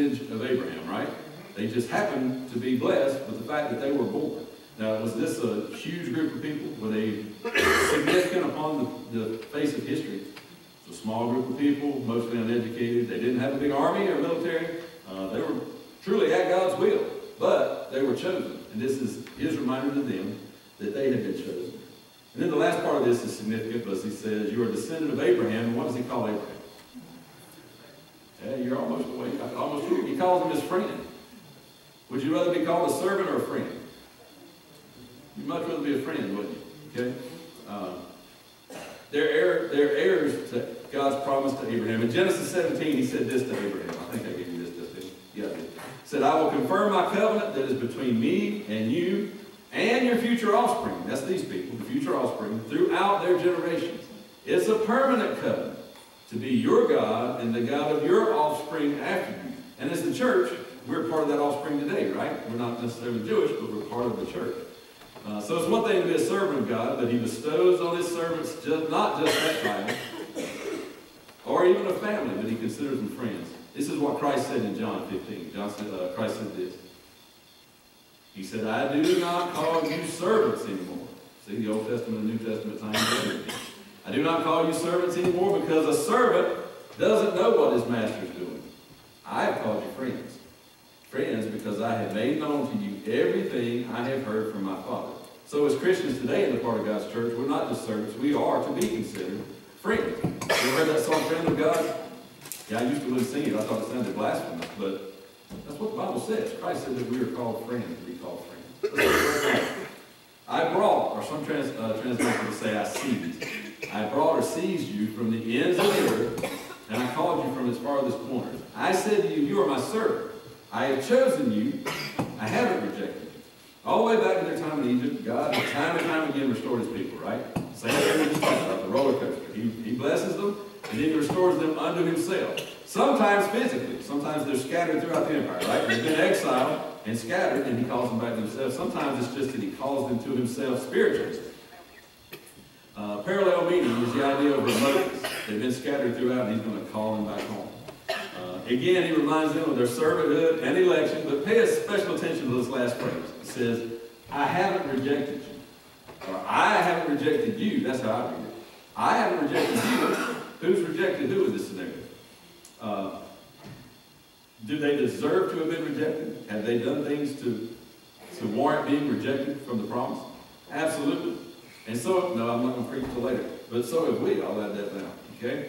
lineage of Abraham, right? They just happened to be blessed with the fact that they were born. Now, was this a huge group of people? Were they significant upon the face of history? It's a small group of people, mostly uneducated. They didn't have a big army or military. They were truly at God's will, but they were chosen. And this is his reminder to them that they had been chosen. And then the last part of this is significant because he says, you are a descendant of Abraham. And what does he call Abraham? Yeah, you're almost awake. He calls him his friend. Would you rather be called a servant or a friend? You'd much rather be a friend, wouldn't you? Okay? They're heirs to God's promise to Abraham. In Genesis 17, he said this to Abraham. I think I gave you this, didn't I? Yeah, I did. He said, I will confirm my covenant that is between me and you and your future offspring. That's these people, the future offspring, throughout their generations. It's a permanent covenant to be your God and the God of your offspring after you. And as the church, we're part of that offspring today, right? We're not necessarily Jewish, but we're part of the church. So it's one thing to be a servant of God, but he bestows on his servants not just that title, or even a family, but he considers them friends. This is what Christ said in John 15. Christ said this. He said, I do not call you servants anymore. See, the Old Testament and New Testament times. I do not call you servants anymore because a servant doesn't know what his master is doing. I have called you friends. Friends because I have made known to you everything I have heard from my Father. So as Christians today in the part of God's church, we're not just servants. We are to be considered friends. You ever heard that song, Friend of God? Yeah, I used to really sing it. I thought it sounded blasphemous, but that's what the Bible says. Christ said that we are called friends to be called friends. I brought, or some translations say I seized. I brought or seized you from the ends of the earth, and I called you from its farthest corners. I said to you, you are my servant. I have chosen you. I haven't rejected you. All the way back to their time in Egypt, God time and time again restored his people, right? Same thing we just talked about, the roller coaster. He blesses them, and then he restores them unto himself. Sometimes physically. Sometimes they're scattered throughout the empire, right? They've been exiled and scattered, and he calls them back to himself. Sometimes it's just that he calls them to himself spiritually. Parallel meaning is the idea of remoteness. They've been scattered throughout, and he's going to call them back home. Again, he reminds them of their servanthood and election, but pay special attention to this last phrase. It says, I haven't rejected you. Or I haven't rejected you. That's how I read it. I haven't rejected you. Who's rejected who in this scenario? Do they deserve to have been rejected? Have they done things to warrant being rejected from the promise? Absolutely. And so, no, I'm not going to preach till later. But so have we. I'll add that down. Okay?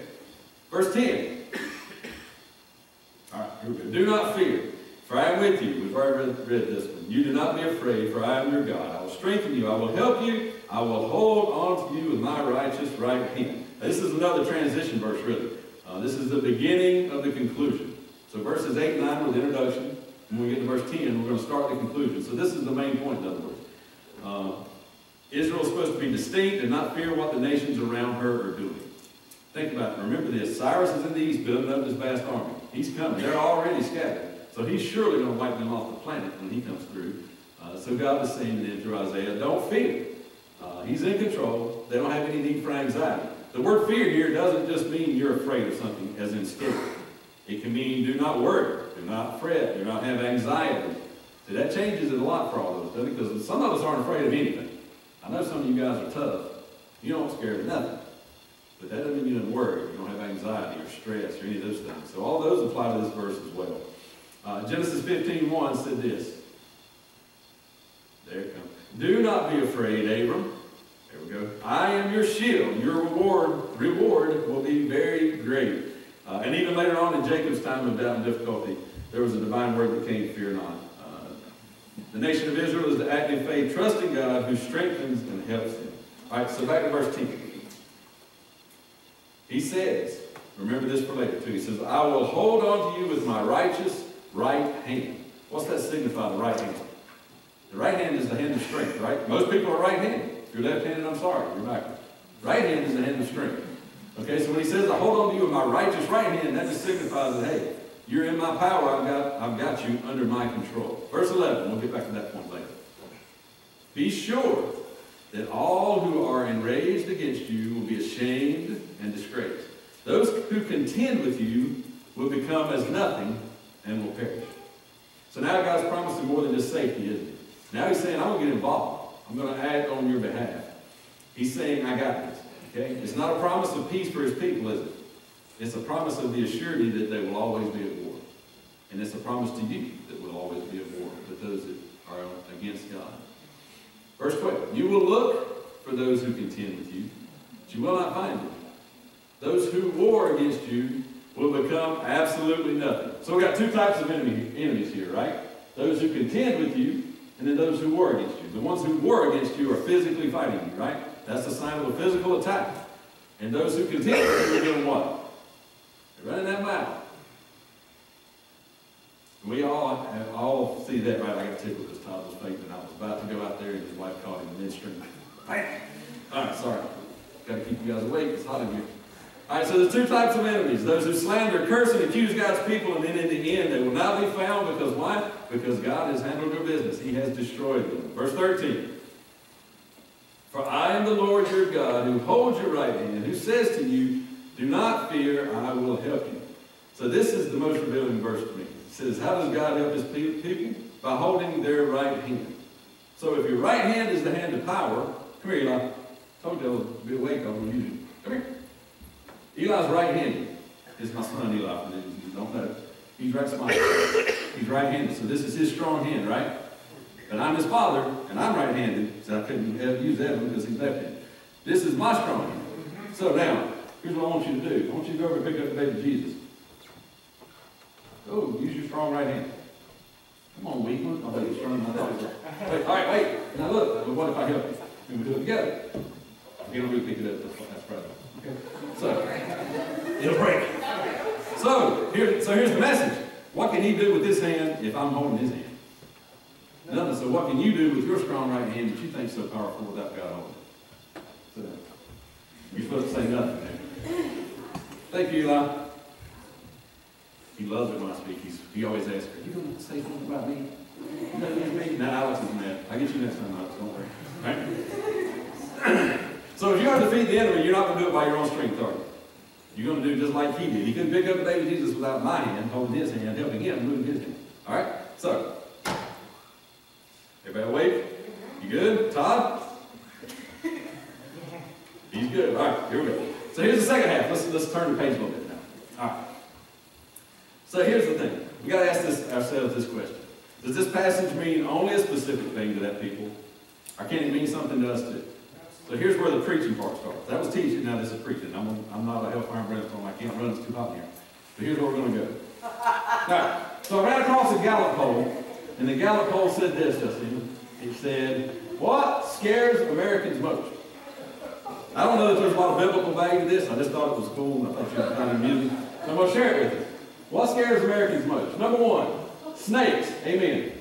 Verse 10. All right, here we go. Do not fear, for I am with you. We've already read this one. You do not be afraid, for I am your God. I will strengthen you. I will help you. I will hold on to you with my righteous right hand. Now, this is another transition verse, really. This is the beginning of the conclusion. So verses 8 and 9 were the introduction. When we get to verse 10, we're going to start the conclusion. So this is the main point, in other words. Israel is supposed to be distinct and not fear what the nations around her are doing. Think about it. Remember this. Cyrus is in the east building up his vast army. He's coming. They're already scattered. So he's surely going to wipe them off the planet when he comes through. So God was saying to them through Isaiah, don't fear. He's in control. They don't have any need for anxiety. The word fear here doesn't just mean you're afraid of something as in scared. It can mean do not worry, do not fret, do not have anxiety. See, that changes it a lot for all of us, doesn't it? Because some of us aren't afraid of anything. I know some of you guys are tough. You don't scare of nothing. But that doesn't mean you don't worry. You don't have anxiety or stress or any of those things. So all those apply to this verse as well. Genesis 15:1 said this. There it comes. Do not be afraid, Abram. There we go. I am your shield. Your reward will be very great. And even later on in Jacob's time of doubt and difficulty, there was a divine word that came, fear not. The nation of Israel is to act in faith, trusting God who strengthens and helps them. All right, so back to verse 10. He says, remember this for later too, he says, I will hold on to you with my righteous right hand. What's that signify, the right hand? The right hand is the hand of strength, right? Most people are right-handed. If you're left-handed, I'm sorry, you're backward. Right hand is the hand of strength. Okay, so when he says, I hold on to you with my righteous right hand, that just signifies that, hey, you're in my power, I've got you under my control. Verse 11, we'll get back to that point later. Be sure that all who are enraged against you will be ashamed and disgraced. Those who contend with you will become as nothing, and will perish. So now God's promising more than just safety, isn't he? Now he's saying, I'm going to get involved. I'm going to act on your behalf. He's saying, I got this. Okay? It's not a promise of peace for his people, is it? It's a promise of the assurity that they will always be at war. And it's a promise to you that will always be at war with those that are against God. Verse 12, you will look for those who contend with you, but you will not find them. Those who war against you will become absolutely nothing. So we've got two types of enemies here, right? Those who contend with you, and then those who war against you. The ones who war against you are physically fighting you, right? That's a sign of a physical attack. And those who contend with you are doing what? They're running that mouth. We all see that, right? I got tickled as Todd was faking. I was about to go out there and his wife caught him in midstream. Bam! All right, sorry. Got to keep you guys awake. It's hot in here. All right, so there's two types of enemies. Those who slander, curse, and accuse God's people, and then in the end they will not be found because why? Because God has handled their business. He has destroyed them. Verse 13. For I am the Lord your God who holds your right hand, who says to you, do not fear, I will help you. So this is the most revealing verse to me. It says, how does God help his people? By holding their right hand. So if your right hand is the hand of power, come here, Eli. I told you I'll be awake on you. Come here. Eli's right-handed. This is my son Eli, for those who don't know. He's right smart. He's right-handed, so this is his strong hand, right? But I'm his father, and I'm right-handed, so I couldn't use that one because he's left-handed. This is my strong hand. So now, here's what I want you to do. I want you to go over and pick up the baby Jesus. Go, use your strong right hand. Come on, weak one. I'll make it strong. Wait, all right, wait. Now look, but what if I help you? Can we do it together? You don't really pick it up. That's present. Okay. So, it'll break. So here's the message. What can he do with this hand if I'm holding his hand? Nothing. So what can you do with your strong right hand that you think is so powerful without God holding it? So, you're supposed to say nothing, man. Thank you, Eli. He loves it when I speak. He always asks, are you going to say something about me? You know me? No, Alex is mad. I'll get you next time, Alex. Don't worry. Right? So if you're going to defeat the enemy, you're not going to do it by your own strength, are you? You're going to do just like he did. He couldn't pick up the baby Jesus without my hand, holding his hand, helping him move his hand. All right? So, everybody awake? You good? Todd? He's good. All right, here we go. So here's the second half. Let's turn the page a little bit now. All right. So here's the thing. We've got to ask ourselves this question. Does this passage mean only a specific thing to that people? Or can it mean something to us too? So here's where the preaching part starts. That was teaching, now this is preaching. I'm not a hellfire and brimstone. I can't run, it's too hot in here. So here's where we're going to go. All right. So I ran across a Gallup poll, and the Gallup poll said this, Justin. It said, what scares Americans most? I don't know if there's a lot of biblical value to this. I just thought it was cool, and I thought you would find it amusing. So I'm going to share it with you. What scares Americans most? Number one, snakes. Amen.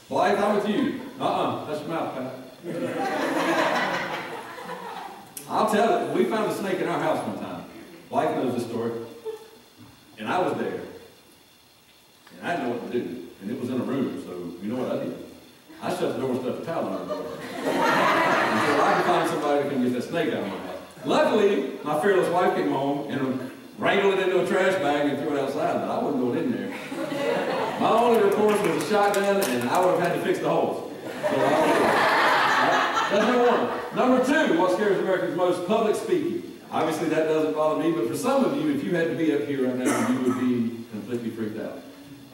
Blythe, I'm with you. That's your mouth, Pat. I'll tell you, we found a snake in our house one time. Blythe knows the story. And I was there. And I didn't know what to do. And it was in a room, so you know what I did? I shut the door and stuffed a towel on the door. Until I could find somebody that can get that snake out of my house. Luckily, my fearless wife came home and wrangled it into a trash bag and threw it outside, but I wasn't going in there. My only recourse was a shotgun, and I would have had to fix the holes. So that's number one. Number two, what scares Americans most? Public speaking. Obviously, that doesn't bother me, but for some of you, if you had to be up here right now, you would be completely freaked out.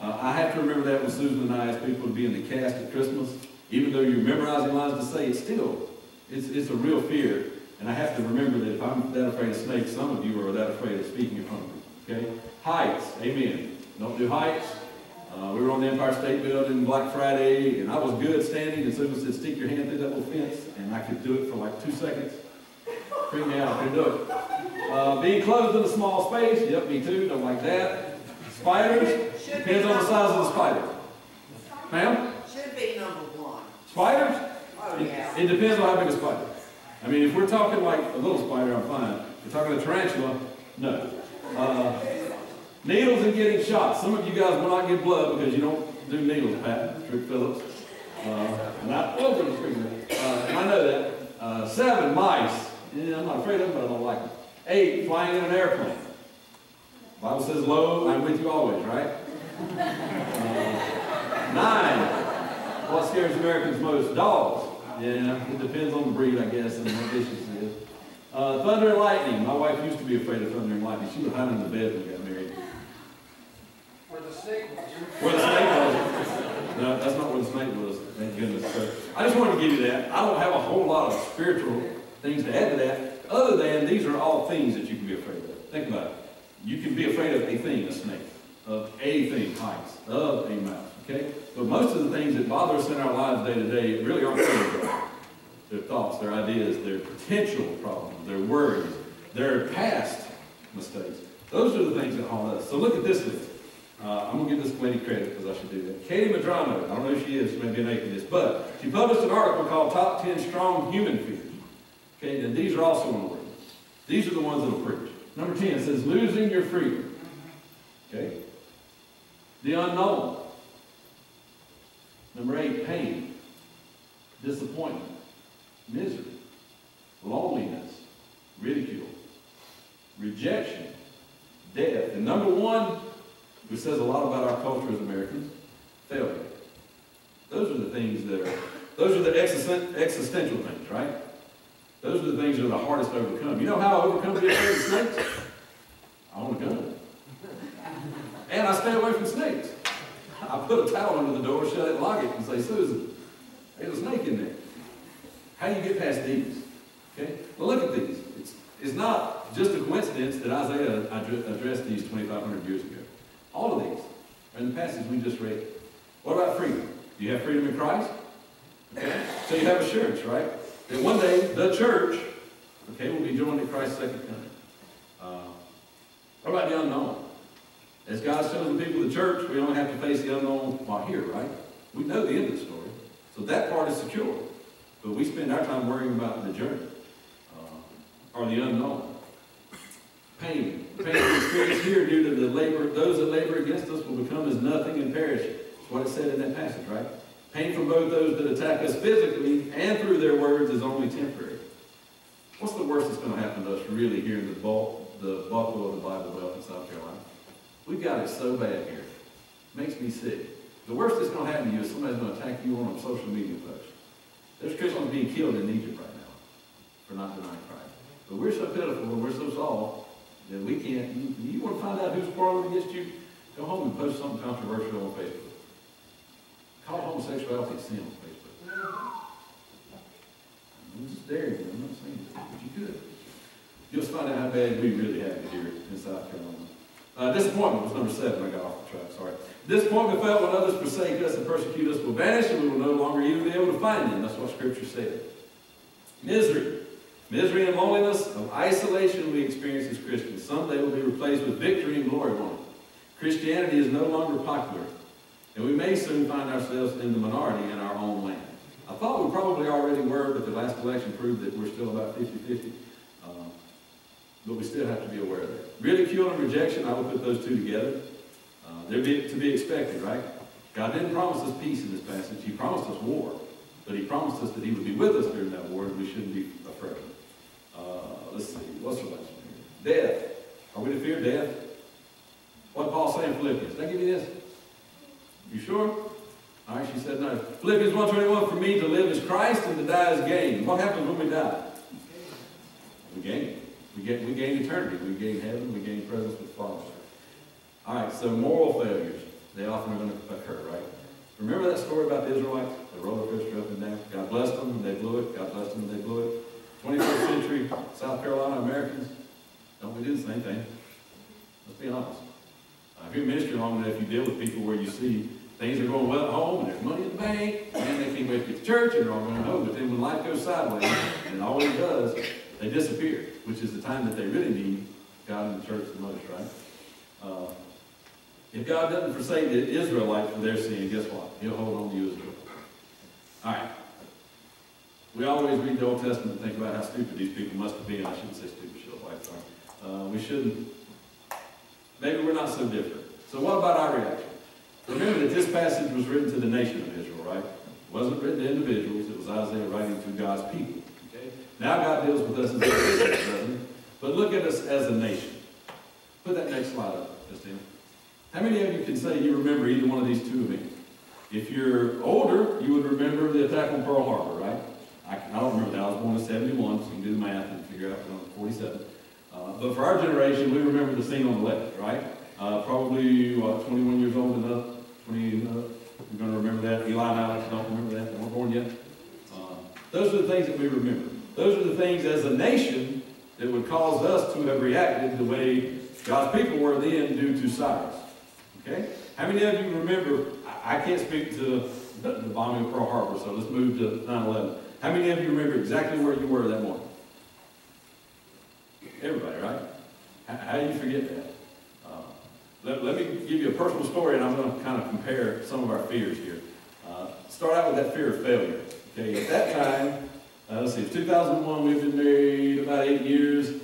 I have to remember that when Susan and I asked people to be in the cast at Christmas. Even though you're memorizing lines to say, it's a real fear. And I have to remember that if I'm that afraid of snakes, some of you are that afraid of speaking in front of me. Okay? Heights. Amen. Don't do heights. We were on the Empire State Building Black Friday, and I was good standing, and someone said, stick your hand through that little fence, and I could do it for like 2 seconds. Freak me out. I couldn't do it. Being closed in a small space. Yep, me too. Don't like that. Spiders. Depends on the size of the spider. Ma'am? Should be number one. Spiders? Oh, yeah. It depends on how big a spider. I mean, if we're talking like a little spider, I'm fine. If we're talking a tarantula, no. Needles and getting shot. Some of you guys will not get blood because you don't do needles, Pat. Trick Phillips. And I know that. 7, mice. Yeah, I'm not afraid of them, but I don't like them. 8, flying in an airplane. The Bible says, lo, I'm with you always, right? 9. What scares Americans most? Dogs. Yeah, it depends on the breed, I guess, and what dishes it is. Thunder and lightning. My wife used to be afraid of thunder and lightning. She would hide in the bed when we got married. Where the snake was. Where the snake was. No, that's not where the snake was. Thank goodness. So, I just wanted to give you that. I don't have a whole lot of spiritual things to add to that, other than these are all things that you can be afraid of. Think about it. You can be afraid of a thing, a snake, of a thing, heights, of a mouse. Okay? But most of the things that bother us in our lives day to day really aren't things. Their thoughts, their ideas, their potential problems, their worries, their past mistakes. Those are the things that haunt us. So look at this list. I'm going to give this lady credit because I should do that. Katie Madrano, I don't know who she is, she may be an atheist, but she published an article called Top 10 Strong Human Fears. Okay, and these are also on the list. These are the ones that will preach. Number 10 says, losing your freedom. Okay? The unknown. Number 8, pain, disappointment, misery, loneliness, ridicule, rejection, death. And number 1, which says a lot about our culture as Americans, failure. Those are the things that are, those are the existential things, right? Those are the things that are the hardest to overcome. You know how I overcome being afraid of snakes? I own a gun. And I stay away from snakes. I put a towel under the door, shut it, lock it, and say, Susan, there's a snake in there. How do you get past these? Okay? Well, look at these. It's not just a coincidence that Isaiah addressed these 2,500 years ago. All of these are in the passage we just read. What about freedom? Do you have freedom in Christ? Okay? So you have assurance, right? That one day, the church, okay, will be joined at Christ's second coming. What about the unknown? As God's chosen people of the church, we only have to face the unknown while here, right? We know the end of the story. So that part is secure. But we spend our time worrying about the journey. Or the unknown. Pain. Pain we experience here due to the labor, those that labor against us will become as nothing and perish. That's what it said in that passage, right? Pain from both those that attack us physically and through their words is only temporary. What's the worst that's going to happen to us really here in the Buffalo of the Bible Belt in South Carolina? We've got it so bad here. It makes me sick. The worst that's going to happen to you is somebody's going to attack you on a social media post. There's Christians being killed in Egypt right now for not denying Christ. But we're so pitiful and we're so soft that we can't. You want to find out who's quarreling against you? Go home and post something controversial on Facebook. Call homosexuality a sin on Facebook. I'm just daring you. I'm not saying it, but you could. You'll find out how bad we really have it here in South Carolina. Disappointment was number 7. I got off the track, sorry. Disappointment felt when others forsake us and persecute us will vanish, and we will no longer even be able to find them. That's what Scripture said. Misery. Misery and loneliness of isolation we experience as Christians. Someday will be replaced with victory and glory on it. Christianity is no longer popular, and we may soon find ourselves in the minority in our own land. I thought we probably already were, but the last election proved that we're still about 50-50. But we still have to be aware of that. Ridicule and rejection, I would put those two together. They're to be expected, right? God didn't promise us peace in this passage. He promised us war. But He promised us that He would be with us during that war, and we shouldn't be afraid. Let's see. What's the last one here? Death. Are we to fear death? What did Paul say in Philippians? Did I give you this? You sure? All right, she said no. Philippians 1:21, for me to live is Christ and to die is gain. What happens when we die? We gain. We gain eternity. We gain heaven. We gain presence with the Father. All right, so moral failures. They often are going to occur, right? Remember that story about the Israelites? The roller coaster up and down? God blessed them and they blew it. God blessed them and they blew it. 21st century South Carolina Americans, don't we do the same thing? Let's be honest. If you're in ministry long enough, you deal with people where you see things are going well at home and there's money in the bank and they can't wait to get to church and they're all going home. But then when life goes sideways, and it always does, they disappear, which is the time that they really need God and the church the most, right? If God doesn't forsake the Israelites for their sin, guess what? He'll hold on to you as well. All right. We always read the Old Testament and think about how stupid these people must have been. I shouldn't say stupid, should have liked them. We shouldn't. Maybe we're not so different. So what about our reaction? Remember that this passage was written to the nation of Israel, right? It wasn't written to individuals. It was Isaiah writing to God's people. Okay? Now God deals with us as individuals, doesn't He? But look at us as a nation. Put that next slide up, Justina. How many of you can say you remember either one of these two events? If you're older, you would remember the attack on Pearl Harbor, right? I don't remember that. I was born in 71, so you can do the math and figure out I'm 47. But for our generation, we remember the scene on the left, right? Probably, 21 years old enough, 20 enough. You're going to remember that. Eli and Alex don't remember that. They weren't born yet. Those are the things that we remember. Those are the things as a nation that would cause us to have reacted the way God's people were then due to Cyrus. Okay? How many of you remember, I can't speak to the bombing of Pearl Harbor, so let's move to 9/11. How many of you remember exactly where you were that morning? Everybody, right? How do you forget that? Let me give you a personal story, and I'm going to kind of compare some of our fears here. Start out with that fear of failure. Okay, at that time, let's see, it's 2001, we've been married about 8 years.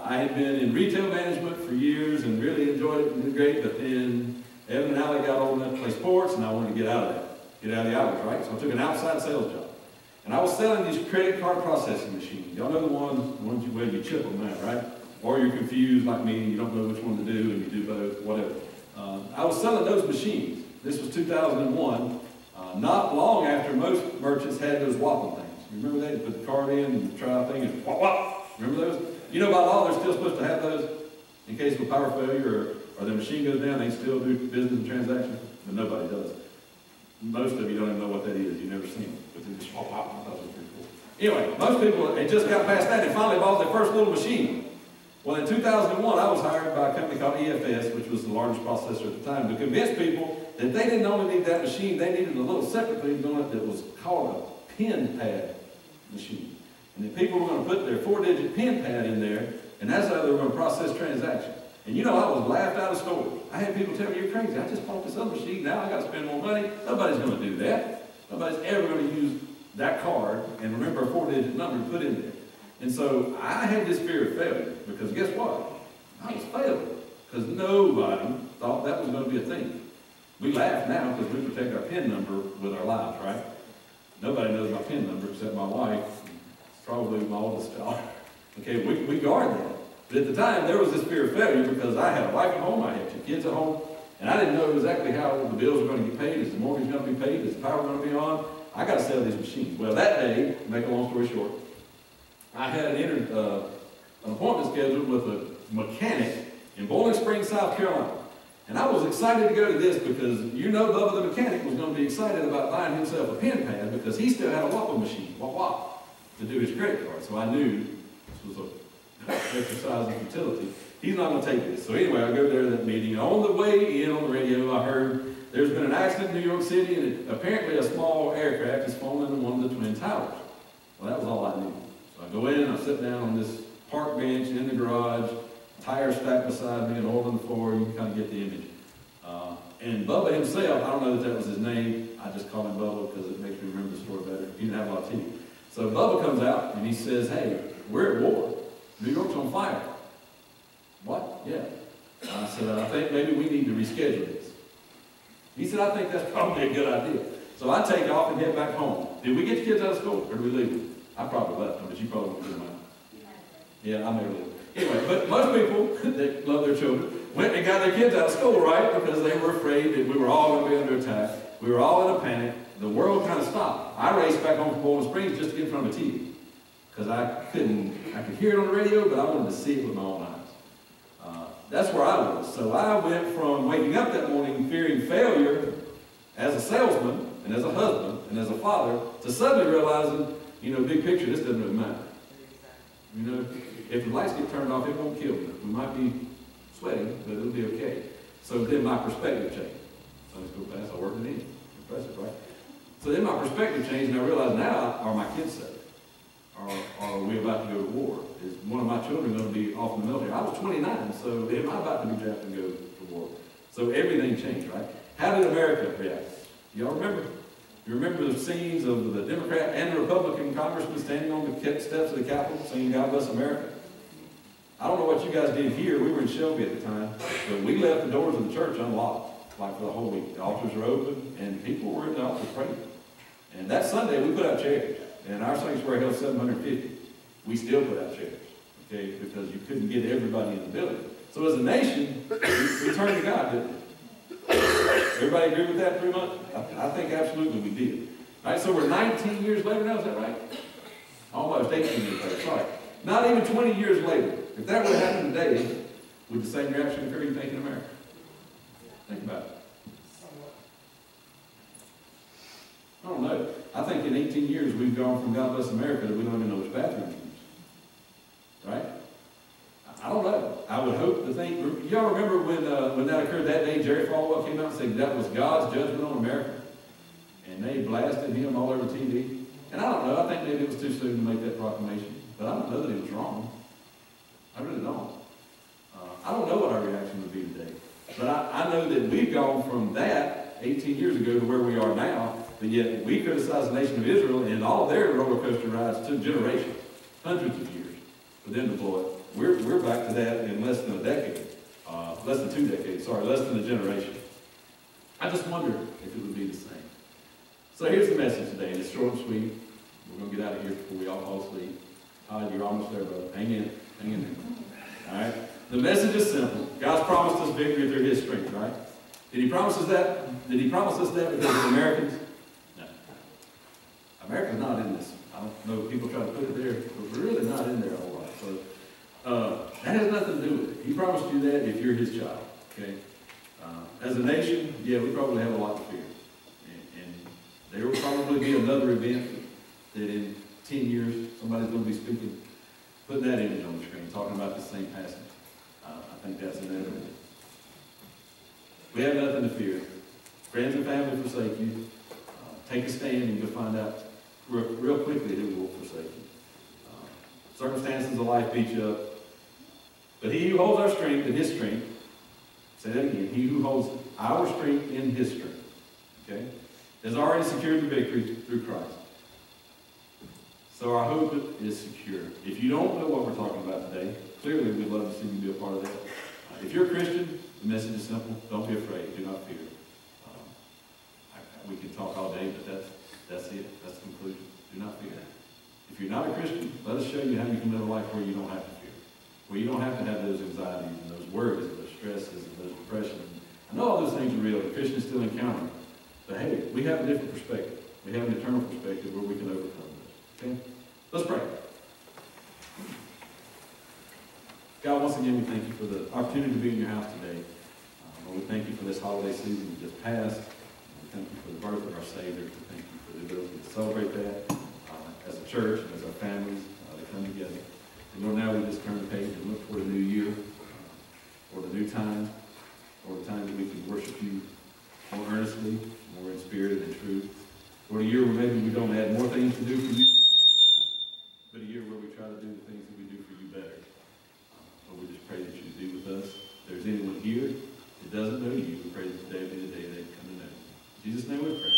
I had been in retail management for years and really enjoyed it and did great, but then Evan and Allie got old enough to play sports, and I wanted to get out of that, get out of the hours, right? So I took an outside sales job. And I was selling these credit card processing machines. Y'all know the ones where you chip them out, right? Or you're confused like me, and you don't know which one to do, and you do both, whatever. I was selling those machines. This was 2001. Not long after most merchants had those whopping things. You remember that? You put the card in and try a thing and whop, whop. Remember those? You know by law they're still supposed to have those in case of a power failure or the machine goes down, they still do business and transactions, but nobody does. Most of you don't even know what that is. You've never seen it. But they just whop, whop. I thought it was pretty cool. Anyway, most people, they just got past that and finally bought their first little machine. Well, in 2001, I was hired by a company called EFS, which was the largest processor at the time, to convince people that they didn't only need that machine, they needed a little separate thing on it that was called a pin pad machine. And that people were going to put their 4-digit pin pad in there, and that's how they were going to process transactions. And you know, I was laughed out of stores. I had people tell me, you're crazy. I just bought this other machine. Now I got to spend more money. Nobody's going to do that. Nobody's ever going to use that card and remember a 4-digit number to put in there. And so I had this fear of failure because guess what? I was failing because nobody thought that was going to be a thing. We laugh now because we protect our PIN number with our lives, right? Nobody knows my PIN number except my wife, probably my oldest child. Okay, we guard that. But at the time, there was this fear of failure because I had a wife at home, I had 2 kids at home, and I didn't know exactly how the bills were going to get paid. Is the mortgage going to be paid? Is the power going to be on? I got to sell these machines. Well, that day, to make a long story short, I had an appointment scheduled with a mechanic in Bowling Springs, South Carolina. And I was excited to go to this because you know Bubba the mechanic was going to be excited about buying himself a pen pad because he still had a Whopper machine, wop, to do his credit card. So I knew this was an exercise in futility. He's not going to take this. So anyway, I go there to that meeting. On the way in on the radio, I heard there's been an accident in New York City and apparently a small aircraft has fallen into one of the Twin Towers. Well, that was all I knew. So I go in, I sit down on this park bench in the garage, tires stacked beside me and oil on the floor. You can kind of get the image. And Bubba himself, I don't know that that was his name. I just call him Bubba because it makes me remember the story better. He didn't have a lot of teeth. So Bubba comes out and he says, hey, we're at war. New York's on fire. What? Yeah. I said, I think maybe we need to reschedule this. He said, I think that's probably a good idea. So I take off and head back home. Did we get the kids out of school or did we leave them? I probably left them, but you probably won't do mine. Yeah, I may have. Anyway, but most people that love their children went and got their kids out of school, right? Because they were afraid that we were all going to be under attack. We were all in a panic. The world kind of stopped. I raced back home from Bowling Springs just to get in front of a TV. Because I could hear it on the radio, but I wanted to see it with my own eyes. That's where I was. So I went from waking up that morning fearing failure as a salesman and as a husband and as a father to suddenly realizing, you know, big picture, this doesn't really matter. You know, if the lights get turned off, it won't kill me. We might be sweating, but it'll be okay. So then my perspective changed. Sunday school class, I worked it in. Impressive, right? So then my perspective changed, and I realized now, are my kids safe? Are we about to go to war? Is one of my children going to be off in the military? I was 29, so am I about to be drafted and go to war? So everything changed, right? How did America react? Y'all remember? You remember the scenes of the Democrat and the Republican congressmen standing on the steps of the Capitol saying, God bless America? I don't know what you guys did here. We were in Shelby at the time, but we left the doors of the church unlocked, like for the whole week. The altars were open, and people were in the altars praying. And that Sunday, we put out chairs. And our sanctuary held 750. We still put out chairs, okay, because you couldn't get everybody in the building. So as a nation, we turned to God, didn't we? Everybody agree with that pretty much? I think absolutely we did. All right, so we're 19 years later now, is that right? Almost 18 years later, sorry. Not even 20 years later. If that would have happened today, would the same reaction occur, you think, in America? Think about it. I don't know. I think in 18 years we've gone from God Bless America to we don't even know which bathroom to use. Right? I don't know. I would hope to think. Y'all remember when that occurred that day, Jerry Falwell came out and said that was God's judgment on America? And they blasted him all over TV. And I don't know. I think maybe it was too soon to make that proclamation. But I don't know that he was wrong. I really don't. I don't know what our reaction would be today. But I know that we've gone from that 18 years ago to where we are now, but yet we criticize the nation of Israel and all their roller coaster rides took generations, hundreds of years for them to blow it. We're back to that in less than a decade, less than 2 decades, sorry, less than a generation. I just wonder if it would be the same. So here's the message today, and it's short and sweet. We're going to get out of here before we all fall asleep. Todd, you're almost there, brother. Hang in there. All right? The message is simple. God's promised us victory through His strength, right? Did He promise us that? Did He promise us that because we're Americans? No. America's not in this. I don't know if people try to put it there, but we're really not in there a whole lot. So that has nothing to do with it. He promised you that if you're His child, okay? As a nation, yeah, we probably have a lot to fear. And there will probably be another event that in 10 years, somebody's going to be speaking, putting that image on the screen, talking about the same passage. I think that's inevitable. We have nothing to fear. Friends and family forsake you. Take a stand and you'll find out real quickly who will forsake you. Circumstances of life beat you up. But He who holds our strength in His strength, say that again, He who holds our strength in His strength, okay, has already secured the victory through Christ. So our hope is secure. If you don't know what we're talking about today, clearly we'd love to see you be a part of that. If you're a Christian, the message is simple. Don't be afraid. Do not fear. We can talk all day, but that's it. That's the conclusion. Do not fear. If you're not a Christian, let us show you how you can live a life where you don't have to fear. Where you don't have to have those anxieties and those worries and those stresses and those depressions. I know all those things are real. The Christians still encounter them. But hey, we have a different perspective. We have an eternal perspective where we can overcome this. Okay? Let's pray. God, once again, we thank you for the opportunity to be in your house today. Lord, we thank you for this holiday season we just passed. We thank you for the birth of our Savior. We thank you for the ability to celebrate that as a church and as our families to come together. And Lord, now we just turn the page and look for the new year, or the new time, or the time that we can worship you more earnestly, more in spirit and truth. Or a year where maybe we don't add more things to do for you, but a year where we try to do the things that we do for you better. Lord, we just pray that you be with us. If there's anyone here that doesn't know you, we pray that today be the day they come to know you. In Jesus' name we pray.